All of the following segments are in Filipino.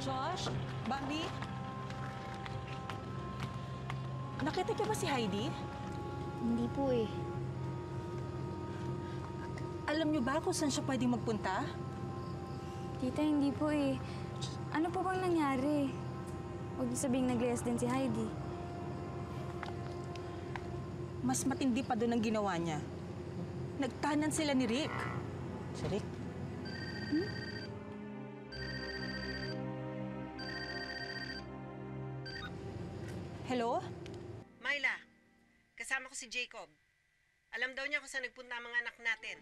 Josh? Bambi? Nakita ka ba si Heidi? Hindi po eh. Alam niyo ba kung saan siya pwedeng magpunta? Tita, hindi po eh. Ano po bang nangyari? Huwag niyo sabihing nag-layas din si Heidi. Mas matindi pa doon ang ginawa niya. Nagtanan sila ni Rick. Si Rick? Hello? Myla, kasama ko si Jacob. Alam daw niya kung saan nagpunta ang mga anak natin.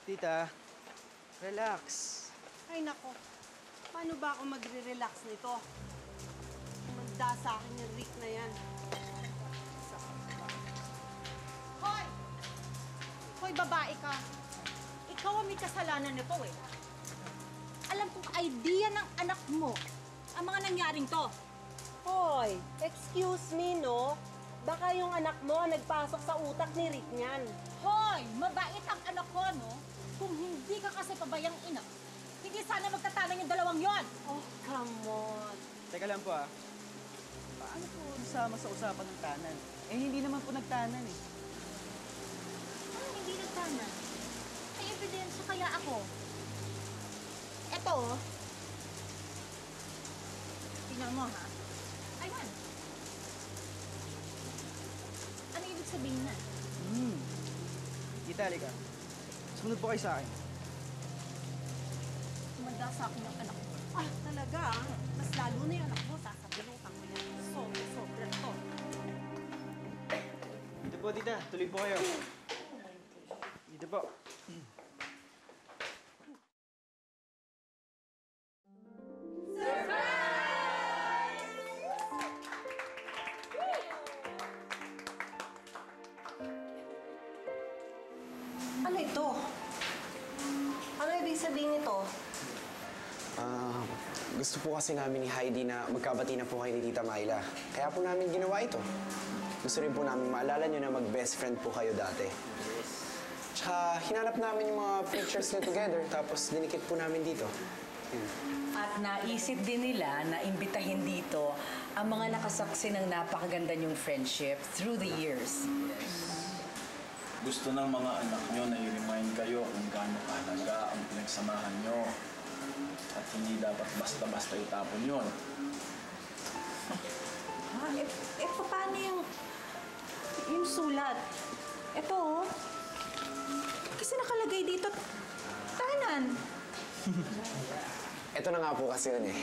Tita, relax. Ay nako, paano ba ako magre-relax nito? Manda sa akin yung Rick na yan. Hoy! Hoy, babae ka. Ikaw ang may kasalanan nito eh. Alam kong idea ng anak mo ang mga nangyaring to. Hoy, excuse me, no? Baka yung anak mo nagpasok sa utak ni Rick niyan. Hoy, mabait ang anak ko, no? Kung hindi ka kasi pabayang ina, hindi sana magtatanong yung dalawang yon. Oh, come on. Teka lang po paano po nasama sa usapan ng tanan? Eh, hindi naman po nagtanan eh. Ano hindi nagtanan? May ebidensya kaya ako. Eto, oh. Tingnan mo, ha? Ayan. Ano ibig sabihin na? Tita, halika. Sumunod po kayo sa akin. Tumanda sa akin yung anak ko. Ah, talaga, ah. Mas lalo na yung anak ko, sasabilutan ko yan. Sobra to. Dito po, tita. Tuloy po kayo. Dito po. Ano ito? Ano ibig sabihin nito? Gusto po kasi namin ni Heidi na magkabati na po kayo ni Tita Myla. Kaya po namin ginawa ito. Gusto rin po namin maalala nyo na mag-best friend po kayo dati. Tsaka hinanap namin yung mga pictures nyo together, tapos dinikit po namin dito. At naisip din nila na imbitahin dito ang mga nakasaksi ng napakaganda niyong friendship through the years. Gusto ng mga anak nyo na i-remind kayo kung gaano kahalaga ang pinagsamahan nyo. At hindi dapat basta-basta itapon yun. Paano yung sulat? Ito, oh. Kasi nakalagay dito, tanan. Ito na nga po kasi yun eh.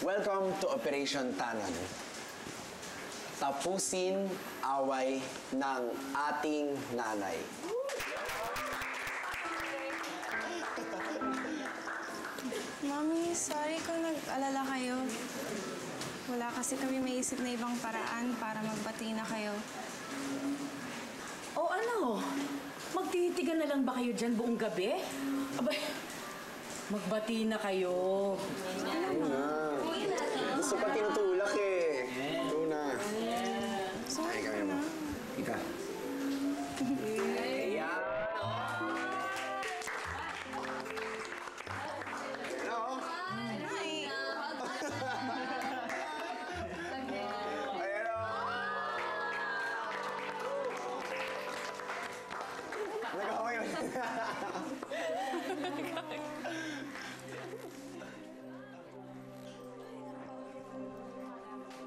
Welcome to Operation Tanan. Tapusin away ng ating nanay. Mami, sorry kung nag-alala kayo. Wala kasi kami maisip na ibang paraan para magbati na kayo. O ano? Magtititigan na lang ba kayo dyan buong gabi? Abay, magbati na kayo. Gusto pa tinutulak eh. Ito na. Sorry Ay, kami mo. Ika.